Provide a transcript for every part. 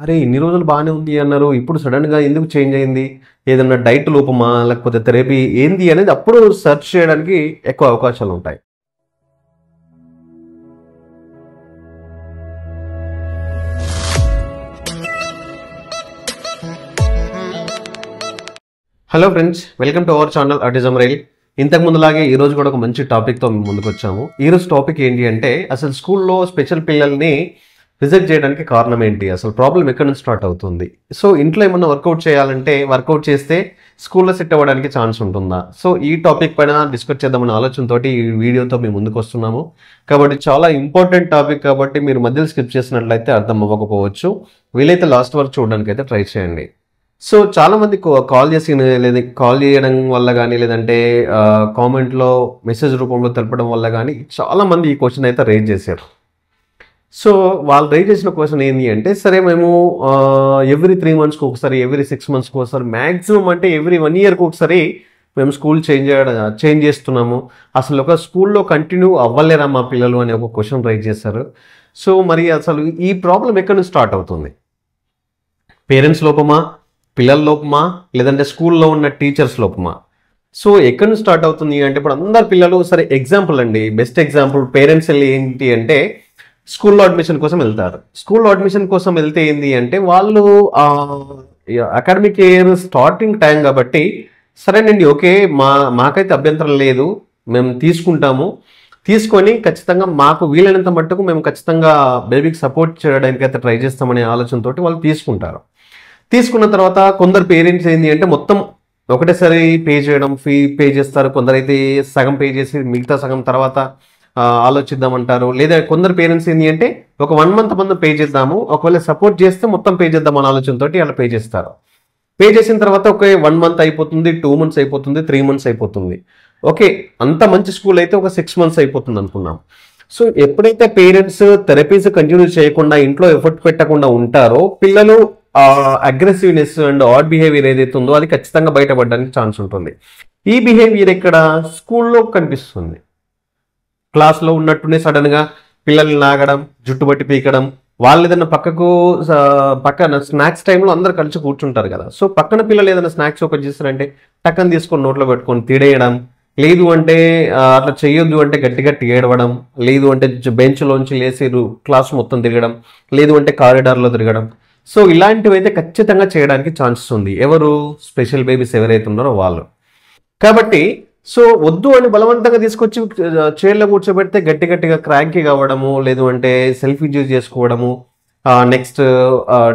అరే! ఇన్ని రోజులు బానే ఉంది అన్నారు. ఇప్పుడు సడెన్‌గా ఎందుకు చేంజ్ అయింది? ఏదన్నా డైట్ లోపమా? లేకపోతే థెరపీ ఏంది అనేది అప్పుడు సెర్చ్ చేయడానికి ఎక్కువ అవకాశాలుంటాయి. Hello friends, welcome to our channel autism rail. ఇంతకు ముందులాగే ఈరోజు కూడా ఒక మంచి టాపిక్‌తో మేము ముందుకొచ్చాము. ఈరోజు టాపిక్ ఏంటి అంటే అసలు స్కూల్‌లో స్పెషల్ పిల్లల్ని రిజెక్ట్ చేయడానికి కారణం ఏంటి? అసలు ప్రాబ్లమ్ ఎక్కడి నుంచి స్టార్ట్ అవుతుంది? సో ఇంట్లో ఏమన్నా వర్కౌట్ చేయాలంటే వర్కౌట్ చేస్తే స్కూల్‌లో సెట్ అవ్వడానికి ఛాన్స్ ఉంటుందా? సో ఈ టాపిక్ పైన డిస్కస్ చేద్దామనే ఆలోచనతోటి ఈ వీడియోతో మేము ముందుకు వస్తున్నాము. కాబట్టి చాలా ఇంపార్టెంట్ టాపిక్ కాబట్టి మీరు మధ్యలో స్కిప్ చేసినట్లయితే అర్థం అవ్వకపోవచ్చు. వీలైతే లాస్ట్ వరకు చూడడానికి అయితే ట్రై చేయండి. సో చాలామంది కాల్ చేసి లేదా కాల్ చేయడం వల్ల కానీ లేదంటే కామెంట్లో మెసేజ్ రూపంలో తెలపడం వల్ల కానీ చాలామంది ఈ క్వశ్చన్ అయితే రేజ్ చేశారు. సో వాళ్ళు రేజ్ చేసిన క్వశ్చన్ ఏంటి అంటే, సరే మేము ఎవ్రీ 3 మంత్స్కి ఒకసారి, ఎవ్రీ 6 మంత్స్కి ఒకసారి, మ్యాక్సిమం అంటే ఎవ్రీ 1 ఇయర్కి ఒకసారి మేము స్కూల్ చేంజ్ చేస్తున్నాము. అసలు ఒక స్కూల్లో కంటిన్యూ అవ్వలేరా మా పిల్లలు అని ఒక క్వశ్చన్ రైజ్ చేశారు. సో మరి అసలు ఈ ప్రాబ్లం ఎక్కడి నుంచి స్టార్ట్ అవుతుంది? పేరెంట్స్ లోపమా, పిల్లల లోపమా, లేదంటే స్కూల్లో ఉన్న టీచర్స్ లోపమా? సో ఎక్కడి నుంచి స్టార్ట్ అవుతుంది అంటే, ఇప్పుడు అందరు పిల్లలు, సరే ఎగ్జాంపుల్ అండి, బెస్ట్ ఎగ్జాంపుల్, పేరెంట్స్ వెళ్ళి ఏంటి అంటే స్కూల్లో అడ్మిషన్ కోసం వెళ్తారు. స్కూల్లో అడ్మిషన్ కోసం వెళ్తే ఏంటి అంటే వాళ్ళు అకాడమిక్ ఇయర్ స్టార్టింగ్ టైం కాబట్టి సరేనండి, ఓకే, మాకైతే అభ్యంతరం లేదు, మేము తీసుకొని ఖచ్చితంగా మాకు వీలైనంత మట్టుకు మేము ఖచ్చితంగా బేబీకి సపోర్ట్ చేయడానికి అయితే ట్రై చేస్తామనే ఆలోచనతోటి వాళ్ళు తీసుకున్న తర్వాత కొందరు పేరెంట్స్ ఏంటి అంటే మొత్తం ఒకటేసారి ఫీ పే చేస్తారు. కొందరైతే సగం పే చేసి మిగతా సగం తర్వాత ఆలోచిద్దామంటారు. లేదా కొందరు పేరెంట్స్ ఏంటి అంటే ఒక 1 మంత్ ముందు పే చేద్దాము, ఒకవేళ సపోర్ట్ చేస్తే మొత్తం పే చేద్దాం అనే ఆలోచనతో అలా పే చేస్తారు. పే చేసిన తర్వాత ఒక 1 మంత్ అయిపోతుంది, 2 మంత్స్ అయిపోతుంది, 3 మంత్స్ అయిపోతుంది. ఓకే, అంత మంచి స్కూల్ అయితే ఒక 6 మంత్స్ అయిపోతుంది అనుకున్నాం. సో ఎప్పుడైతే పేరెంట్స్ థెరపీస్ కంటిన్యూ చేయకుండా ఇంట్లో ఎఫర్ట్ పెట్టకుండా ఉంటారో పిల్లలు అగ్రెసివ్నెస్ అండ్ ఆడ్ బిహేవియర్ ఏదైతే ఉందో అది ఖచ్చితంగా బయటపడడానికి ఛాన్స్ ఉంటుంది. ఈ బిహేవియర్ ఎక్కడ? స్కూల్లో కనిపిస్తుంది. క్లాస్లో ఉన్నట్టునే సడన్గా పిల్లల్ని లాగడం, జుట్టు బట్టి పీకడం, వాళ్ళు ఏదైనా పక్కన స్నాక్స్ టైంలో అందరు కలిసి కూర్చుంటారు కదా. సో పక్కన పిల్లలు ఏదైనా స్నాక్స్ ఓపెన్ చేస్తారంటే టక్కని తీసుకొని నోట్లో పెట్టుకొని తిడేయడం, లేదు అంటే అట్లా చేయొద్దు అంటే గట్టిగా ఏడవడం, లేదు అంటే బెంచ్లోంచి లేసి క్లాస్ మొత్తం తిరగడం, లేదు అంటే కారిడార్లో తిరగడం. సో ఇలాంటివి అయితే ఖచ్చితంగా చేయడానికి ఛాన్సెస్ ఉంది. ఎవరు? స్పెషల్ బేబీస్ ఎవరైతే ఉన్నారో వాళ్ళు. కాబట్టి సో వద్దు అని బలవంతంగా తీసుకొచ్చి చైర్లో కూర్చోబెడితే గట్టిగా క్రాంకీ కావడము, లేదు అంటే సెల్ఫ్ ఇంజ్యూస్ చేసుకోవడము, నెక్స్ట్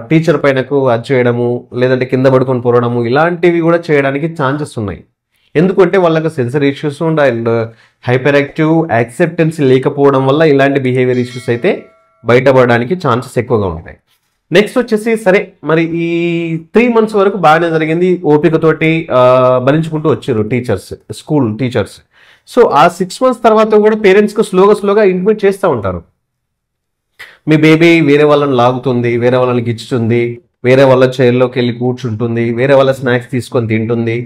టీచర్ పైనకు అది చేయడము, లేదంటే కింద పడుకొని పొరడము, ఇలాంటివి కూడా చేయడానికి ఛాన్సెస్ ఉన్నాయి. ఎందుకంటే వాళ్ళకి sensory issues and hyper active acceptance లేకపోవడం వల్ల ఇలాంటి బిహేవియర్ ఇష్యూస్ అయితే బయటపడడానికి ఛాన్సెస్ ఎక్కువగా ఉంటాయి. నెక్స్ట్ వచ్చేసి, సరే మరి ఈ 3 మంత్స్ వరకు బాగానే జరిగింది, ఓపికతోటి భరించుకుంటూ వచ్చారు స్కూల్ టీచర్స్. సో ఆ 6 మంత్స్ తర్వాత కూడా పేరెంట్స్కి స్లోగా ఇంటిమేట్ చేస్తూ ఉంటారు. మీ బేబీ వేరే వాళ్ళని లాగుతుంది, వేరే వాళ్ళని గిచ్చుతుంది, వేరే వాళ్ళ చైర్లోకి వెళ్ళి కూర్చుంటుంది, వేరే వాళ్ళ స్నాక్స్ తీసుకొని తింటుంది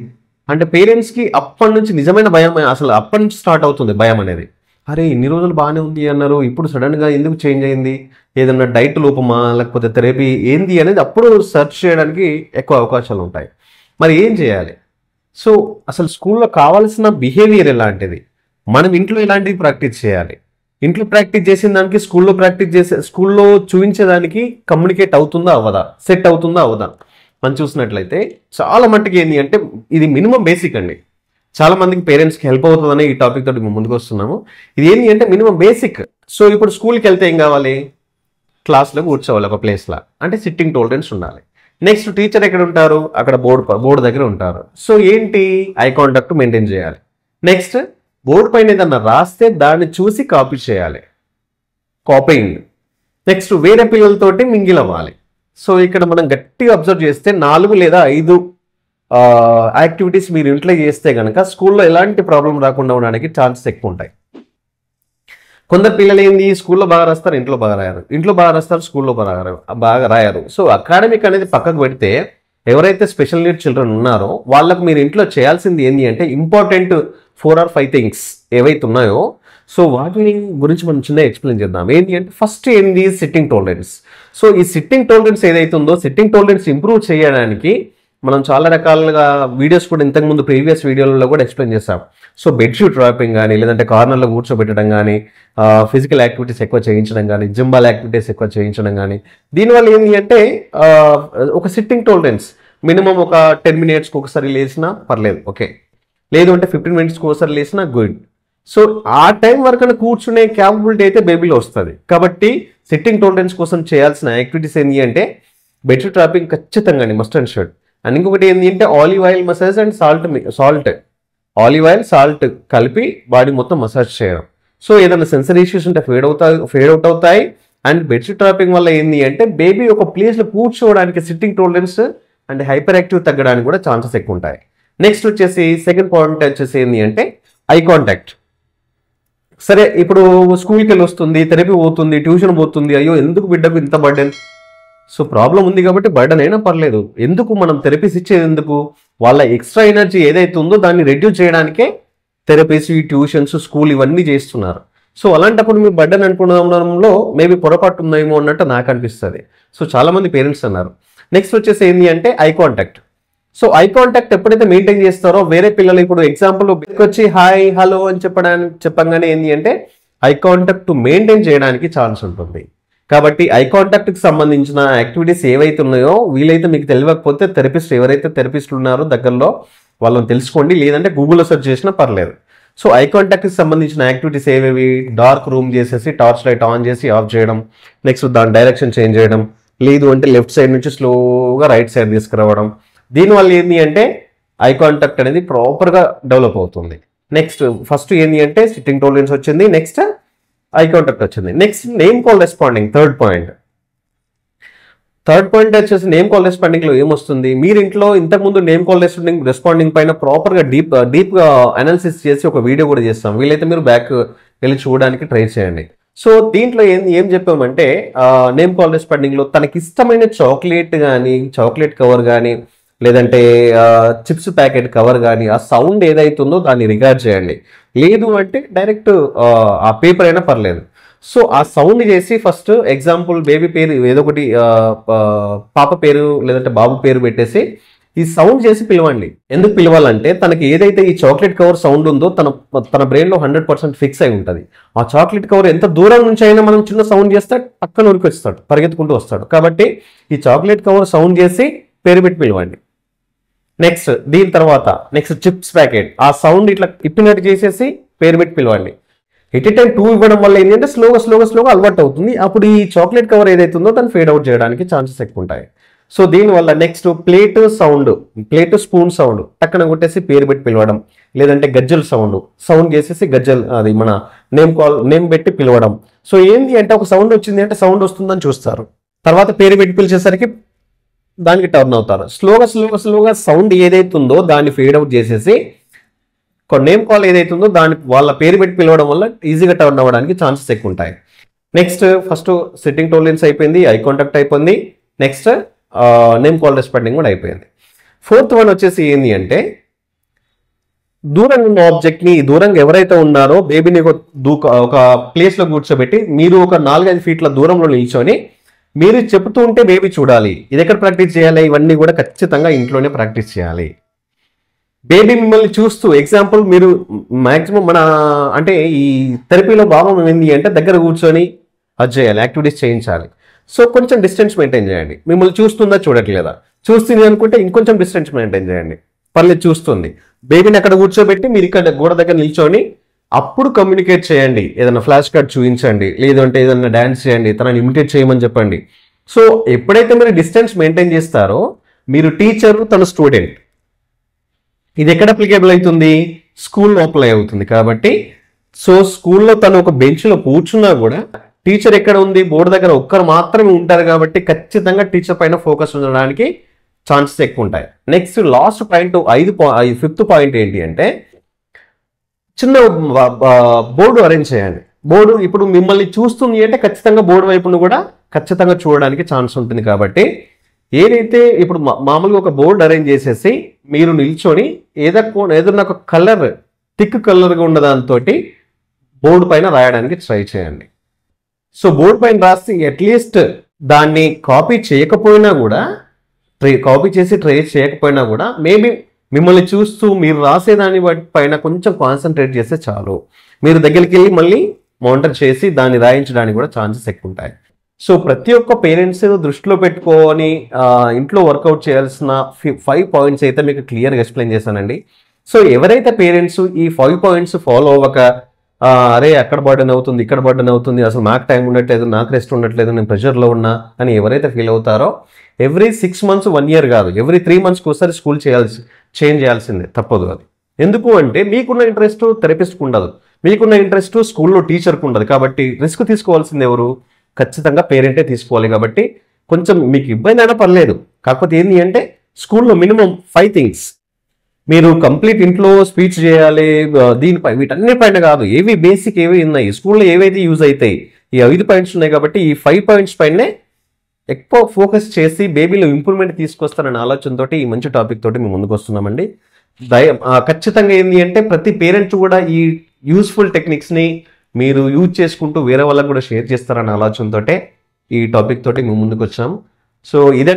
అంటే పేరెంట్స్కి అప్పటి నుంచి నిజమైన భయం, అసలు అప్పటి నుంచి స్టార్ట్ అవుతుంది భయం అనేది. అరే ఇన్ని రోజులు బాగానే ఉంది అన్నారు, ఇప్పుడు సడన్గా ఎందుకు చేంజ్ అయింది? ఏదన్నా డైట్ లోపమా, లేకపోతే థెరపీ ఏంది అనేది అప్పుడు సెర్చ్ చేయడానికి ఎక్కువ అవకాశాలు ఉంటాయి. మరి ఏం చేయాలి? సో అసలు స్కూల్లో కావాల్సిన బిహేవియర్ ఎలాంటిది? మనం ఇంట్లో ఎలాంటివి ప్రాక్టీస్ చేయాలి? ఇంట్లో ప్రాక్టీస్ చేసిన దానికి స్కూల్లో చూపించేదానికి కమ్యూనికేట్ అవుతుందా అవ్వదా, సెట్ అవుతుందా అవ్వదా? మనం చూసినట్లయితే చాలా మట్టుకు ఏంటి అంటే ఇది మినిమం బేసిక్ అండి. చాలా మందికి పేరెంట్స్కి హెల్ప్ అవుతుందని ఈ టాపిక్ తోటి మేము ముందుకు వస్తున్నాము. ఇది ఏంటి అంటే మినిమం బేసిక్. సో ఇప్పుడు స్కూల్కి వెళ్తే ఏం కావాలి? క్లాస్లో కూర్చోవాలి ఒక ప్లేస్లో, అంటే సిట్టింగ్ టోలరెన్స్ ఉండాలి. నెక్స్ట్ టీచర్ ఎక్కడ ఉంటారు? అక్కడ బోర్డు దగ్గర ఉంటారు. సో ఏంటి? ఐ కాంటాక్ట్ మెయింటైన్ చేయాలి. నెక్స్ట్ బోర్డు పైన ఏదన్నా రాస్తే దాన్ని చూసి కాపీయింగ్. నెక్స్ట్ వేరే పిల్లలతోటి మింగిల్ అవ్వాలి. సో ఇక్కడ మనం గట్టిగా అబ్జర్వ్ చేస్తే 4 లేదా 5 యాక్టివిటీస్ మీరు ఇంట్లో చేస్తే కనుక స్కూల్లో ఎలాంటి ప్రాబ్లం రాకుండా ఉండడానికి ఛాన్సెస్ ఎక్కువ ఉంటాయి. కొందరు పిల్లలు ఏంది, స్కూల్లో బాగా రాస్తారు, ఇంట్లో బాగా రాయారు, ఇంట్లో బాగా రాస్తారు, స్కూల్లో బాగా రాయారు. సో అకాడమిక్ అనేది పక్కకు పెడితే ఎవరైతే స్పెషల్ నీడ్ చిల్డ్రన్ ఉన్నారో వాళ్ళకు మీరు ఇంట్లో చేయాల్సింది ఏంటి అంటే ఇంపార్టెంట్ 4 or 5 థింగ్స్ ఏవైతే ఉన్నాయో సో వాటిని గురించి మనం చిన్న ఎక్స్ప్లెయిన్ చేద్దాం. ఏంటి అంటే ఫస్ట్ ఏంది సిట్టింగ్ టాలరెన్స్. సో ఈ సిట్టింగ్ టాలరెన్స్ ఏదైతే ఉందో సిట్టింగ్ టాలరెన్స్ ఇంప్రూవ్ చేయడానికి మనం చాలా రకాలుగా వీడియోస్ కూడా ఇంతకుముందు ప్రీవియస్ వీడియోలలో కూడా ఎక్స్ప్లెయిన్ చేస్తాం. సో బెడ్షీట్ ర్యాపింగ్ కానీ, లేదంటే కార్నర్లో కూర్చోబెట్టడం కానీ, ఫిజికల్ యాక్టివిటీస్ ఎక్కువ చేయించడం కానీ, జింబాల్ యాక్టివిటీస్ ఎక్కువ చేయించడం కానీ, దీనివల్ల ఏంటి అంటే ఒక సిట్టింగ్ టాలరెన్స్ మినిమం ఒక 10 minutesకి ఒకసారి లేచినా పర్లేదు, ఓకే. లేదు అంటే 15 minutesకి ఒకసారి లేచినా గుడ్. సో ఆ టైం వరకు కూర్చునే క్యాపబిలిటీ అయితే బేబీలో వస్తుంది. కాబట్టి సిట్టింగ్ టాలరెన్స్ కోసం చేయాల్సిన యాక్టివిటీస్ ఏంటి అంటే బెడ్షీట్ ర్యాపింగ్ ఖచ్చితంగా అండి, మస్ట్ అండ్ షుడ్. అండ్ ఇంకొకటి ఏంటి అంటే olive oil massage and olive oil salt కలిపి బాడీ మొత్తం మసాజ్ చేయడం. సో ఏదైనా సెన్సరీ ఇష్యూస్ ఉంటే ఫేడ్ అవుట్ అవుతాయి. అండ్ బెడ్షీట్ ర్యాపింగ్ వల్ల ఏంటి అంటే బేబీ ఒక ప్లేస్లో కూర్చోవడానికి sitting tolerance and hyper active తగ్గడానికి కూడా ఛాన్సెస్ ఎక్కువ ఉంటాయి. నెక్స్ట్ వచ్చేసి సెకండ్ పాయింట్ వచ్చేసి ఏంటి అంటే ఐ కాంటాక్ట్. సరే, ఇప్పుడు స్కూల్కి వెళ్ళి వస్తుంది, థెరపీ పోతుంది, ట్యూషన్ పోతుంది, అయ్యో ఎందుకు బిడ్డకు ఇంత బర్డెన్. సో ప్రాబ్లం ఉంది కాబట్టి బర్డెన్ అయినా పర్లేదు, ఎందుకు మనం థెరపీస్ ఇచ్చేది ఎందుకు, వాళ్ళ ఎక్స్ట్రా ఎనర్జీ ఏదైతే ఉందో దాన్ని రెడ్యూస్ చేయడానికే థెరపీస్, ట్యూషన్స్, స్కూల్ ఇవన్నీ చేస్తున్నారు. సో అలాంటప్పుడు మీరు బర్డెన్ అనుకోవడంలో మేబీ పొరపాటు ఉందేమో అన్నట్టు నాకు అనిపిస్తుంది. సో చాలా మంది పేరెంట్స్ అన్నారు. నెక్స్ట్ వచ్చేసి ఏంటి అంటే eye contact. So eye contact ఎప్పుడైతే మెయింటైన్ చేస్తారో వేరే పిల్లలు, ఇప్పుడు ఎగ్జాంపుల్ వచ్చి హాయ్ హలో అని చెప్పగానే ఏంటి అంటే ఐ కాంటాక్ట్ మెయింటైన్ చేయడానికి ఛాన్స్ ఉంటుంది. కాబట్టి ఐ కాంటాక్ట్కి సంబంధించిన యాక్టివిటీస్ ఏవైతే ఉన్నాయో వీలైతే మీకు తెలియకపోతే ఎవరైతే థెరపిస్టులు ఉన్నారో దగ్గరలో వాళ్ళని తెలుసుకోండి, లేదంటే గూగుల్లో సెర్చ్ చేసినా పర్లేదు. సో ఐ కాంటాక్ట్కి సంబంధించిన యాక్టివిటీస్ ఏవేవి, డార్క్ రూమ్ చేసేసి టార్చ్ లైట్ ఆన్ చేసి ఆఫ్ చేయడం, నెక్స్ట్ దాని డైరెక్షన్ చేంజ్ చేయడం, లేదు అంటే లెఫ్ట్ సైడ్ నుంచి స్లోగా రైట్ సైడ్ తీసుకురావడం. దీనివల్ల ఏంటి అంటే ఐ కాంటాక్ట్ అనేది ప్రాపర్గా డెవలప్ అవుతుంది. నెక్స్ట్ ఫస్ట్ ఏంటి అంటే సిట్టింగ్ టాలరెన్స్ వచ్చింది, నెక్స్ట్ ఐ కాంటాక్ట్ వచ్చింది. Next name call responding, third point వచ్చేసి నేమ్ కాల్ రెస్పాండింగ్ లో ఏమొస్తుంది, మీరు ఇంట్లో ఇంతకుముందు నేమ్ కాల్ రెస్పాండింగ్ పైన ప్రాపర్గా డీప్గా అనాలిసిస్ చేసి ఒక వీడియో కూడా చేస్తాం, వీలైతే మీరు బ్యాక్ వెళ్ళి చూడడానికి ట్రై చేయండి. సో దీంట్లో ఏం చెప్పామంటే నేమ్ కాల్ రెస్పాండింగ్ లో తనకి ఇష్టమైన చాక్లెట్ కానీ, చాక్లెట్ కవర్ కానీ, లేదంటే చిప్స్ ప్యాకెట్ కవర్ కానీ ఆ సౌండ్ ఏదైతుందో దాన్ని రికార్డ్ చేయండి, లేదు అంటే డైరెక్ట్ ఆ పేపర్ అయినా పర్లేదు. సో ఆ సౌండ్ చేసి ఫస్ట్ ఎగ్జాంపుల్ బేబీ పేరు ఏదో ఒకటి, పాప పేరు లేదంటే బాబు పేరు పెట్టేసి ఈ సౌండ్ చేసి పిలవండి. ఎందుకు పిలవాలంటే తనకి ఏదైతే ఈ చాక్లెట్ కవర్ సౌండ్ ఉందో తన బ్రెయిన్లో 100% ఫిక్స్ అయి ఉంటుంది. ఆ చాక్లెట్ కవర్ ఎంత దూరం నుంచి అయినా మనం చిన్న సౌండ్ చేస్తే పక్కన ఉరికి వస్తాడు, పరిగెత్తుకుంటూ వస్తాడు. కాబట్టి ఈ చాక్లెట్ కవర్ సౌండ్ చేసి పేరు పెట్టి పిలవండి. నెక్స్ట్ దీని తర్వాత నెక్స్ట్ చిప్స్ ప్యాకెట్, ఆ సౌండ్ ఇట్లా ఇప్పినట్టు చేసేసి పేరు పెట్టి పిలవండి. ఎట్ ఏ టైం 2 ఇవ్వడం వల్ల ఏంటంటే స్లోగా అలవాటు అవుతుంది. అప్పుడు ఈ చాక్లెట్ కవర్ ఏదైతుందో దాన్ని ఫేడ్ అవుట్ చేయడానికి ఛాన్సెస్ ఎక్కువ ఉంటాయి. సో దీనివల్ల నెక్స్ట్ ప్లేట్ స్పూన్ సౌండ్ టక్కన కొట్టేసి పేరు పెట్టి పిలవడం, లేదంటే గజ్జల్ సౌండ్ చేసేసి గజ్జల్ అది మన నేమ్ పెట్టి పిలవడం. సో ఏంది అంటే ఒక సౌండ్ వచ్చింది అంటే సౌండ్ వస్తుందని చూస్తారు, తర్వాత పేరు పెట్టి పిలిచేసరికి దానికి టర్న్ అవుతారు. స్లోగా సౌండ్ ఏదైతుందో దాన్ని ఫేడ్ అవుట్ చేసేసి నేమ్ కాల్ ఏదైతుందో దాన్ని వాళ్ళ పేరు పెట్టి పిలవడం వల్ల ఈజీగా టర్న్ అవ్వడానికి ఛాన్సెస్ ఎక్కువ ఉంటాయి. నెక్స్ట్ ఫస్ట్ సిట్టింగ్ టాలరెన్స్ అయిపోయింది, ఐ కాంటాక్ట్ అయిపోయింది, నెక్స్ట్ నేమ్ కాల్ రెస్పాండింగ్ కూడా అయిపోయింది. ఫోర్త్ వన్ వచ్చేసి ఏంటి అంటే దూరంగా ఉన్న ఆబ్జెక్ట్ని, దూరంగా ఎవరైతే ఉన్నారో బేబీని ఒక ప్లేస్లో కూర్చోబెట్టి మీరు ఒక 4-5 feet దూరంలో నిల్చొని మీరు చెప్తూ ఉంటే బేబీ చూడాలి. ఇది ఎక్కడ ప్రాక్టీస్ చేయాలి, ఇవన్నీ కూడా ఖచ్చితంగా ఇంట్లోనే ప్రాక్టీస్ చేయాలి. బేబీ మిమ్మల్ని చూస్తూ ఎగ్జాంపుల్ మీరు మ్యాక్సిమం అంటే ఈ థెరపీలో భాగం ఏంటి అంటే దగ్గర కూర్చొని అది చేయాలి, యాక్టివిటీస్ చేయించాలి. సో కొంచెం డిస్టెన్స్ మెయింటైన్ చేయండి. మిమ్మల్ని చూస్తుందా చూడట్లేదా, చూస్తుంది అనుకుంటే ఇంకొంచెం డిస్టెన్స్ మెయింటైన్ చేయండి, పర్లేదు చూస్తుంది. బేబీని అక్కడ కూర్చోబెట్టి మీరు ఇక్కడ గోడ దగ్గర నిల్చొని అప్పుడు కమ్యూనికేట్ చేయండి. ఏదైనా ఫ్లాష్ కార్డ్ చూపించండి, లేదంటే ఏదైనా డ్యాన్స్ చేయండి, తనని ఇమిటేట్ చేయమని చెప్పండి. సో ఎప్పుడైతే మీరు డిస్టెన్స్ మెయింటైన్ చేస్తారో మీరు టీచర్, తన స్టూడెంట్, ఇది ఎక్కడ అప్లికేబుల్ అవుతుంది, స్కూల్లో అప్లై అవుతుంది. కాబట్టి సో స్కూల్లో తను ఒక బెంచ్లో కూర్చున్నా కూడా టీచర్ ఎక్కడ ఉంది, బోర్డు దగ్గర ఒక్కరు మాత్రమే ఉంటారు. కాబట్టి ఖచ్చితంగా టీచర్ పైన ఫోకస్ ఉండడానికి ఛాన్సెస్ ఎక్కువ ఉంటాయి. Next last point 5th point ఏంటి అంటే చిన్న బోర్డు అరేంజ్ చేయండి. బోర్డు ఇప్పుడు మిమ్మల్ని చూస్తుంది అంటే ఖచ్చితంగా బోర్డు వైపును కూడా ఖచ్చితంగా చూడడానికి ఛాన్స్ ఉంటుంది. కాబట్టి ఏదైతే ఇప్పుడు మామూలుగా ఒక బోర్డు అరేంజ్ చేసేసి మీరు నిల్చొని ఏదన్నా ఒక కలర్ థిక్ కలర్గా ఉన్న దాంతో బోర్డు పైన రాయడానికి ట్రై చేయండి. సో బోర్డు పైన రాసి అట్లీస్ట్ దాన్ని కాపీ చేయకపోయినా కూడా, కాపీ చేసి ట్రై చేయకపోయినా కూడా మేబీ మిమ్మల్ని చూస్తూ మీరు రాసేదాన్ని పైన కొంచెం కాన్సన్ట్రేట్ చేస్తే చాలు. మీరు దగ్గరికి వెళ్ళి మళ్ళీ మానిటర్ చేసి దాన్ని రాయించడానికి కూడా ఛాన్సెస్ ఎక్కువ ఉంటాయి. సో ప్రతి ఒక్క పేరెంట్స్ దృష్టిలో పెట్టుకొని ఇంట్లో వర్కౌట్ చేయాల్సిన 5 పాయింట్స్ అయితే మీకు క్లియర్గా ఎక్స్ప్లెయిన్ చేశానండి. సో ఎవరైతే పేరెంట్స్ ఈ 5 పాయింట్స్ ఫాలో అవ్వక అరే అక్కడ బర్డెన్ అవుతుంది, ఇక్కడ బర్డెన్ అవుతుంది, అసలు నాకు టైం ఉండట్లేదు, నాకు రెస్ట్ ఉండట్లేదు, నేను ప్రెషర్లో ఉన్నా అని ఎవరైతే ఫీల్ అవుతారో ఎవ్రీ 6 months 1 year కాదు, ఎవ్రీ 3 months ఒకసారి స్కూల్ చేంజ్ చేయాల్సిందే, తప్పదు అది. ఎందుకు అంటే మీకున్న ఇంట్రెస్ట్ థెరపిస్ట్కి ఉండదు, మీకున్న ఇంట్రెస్ట్ స్కూల్లో టీచర్కి ఉండదు. కాబట్టి రిస్క్ తీసుకోవాల్సింది ఎవరు? ఖచ్చితంగా పేరెంటే తీసుకోవాలి. కాబట్టి కొంచెం మీకు ఇబ్బంది అయినా పర్లేదు, కాకపోతే ఏంటి అంటే స్కూల్లో మినిమం 5 things మీరు కంప్లీట్ ఇంట్లో స్పీచ్ చేయాలి. దీనిపై వీటన్నిపైన కాదు, ఏవి బేసిక్ ఏవి ఉన్నాయి స్కూల్లో ఏవైతే యూజ్ అవుతాయి, ఈ 5 పాయింట్స్ ఉన్నాయి. కాబట్టి ఈ 5 పాయింట్స్ పైనే ఎక్కువ ఫోకస్ చేసి బేబీలో ఇంప్రూవ్మెంట్ తీసుకొస్తారనే ఆలోచనతో ఈ మంచి టాపిక్ తోటి మేము ముందుకు వస్తున్నామండి. ఖచ్చితంగా ఏంటి అంటే ప్రతి పేరెంట్స్ కూడా ఈ యూస్ఫుల్ టెక్నిక్స్ని మీరు యూజ్ చేసుకుంటూ వేరే వాళ్ళకు కూడా షేర్ చేస్తారనే ఆలోచనతో ఈ టాపిక్ తోటి మేము ముందుకు వచ్చాము. సో ఇదే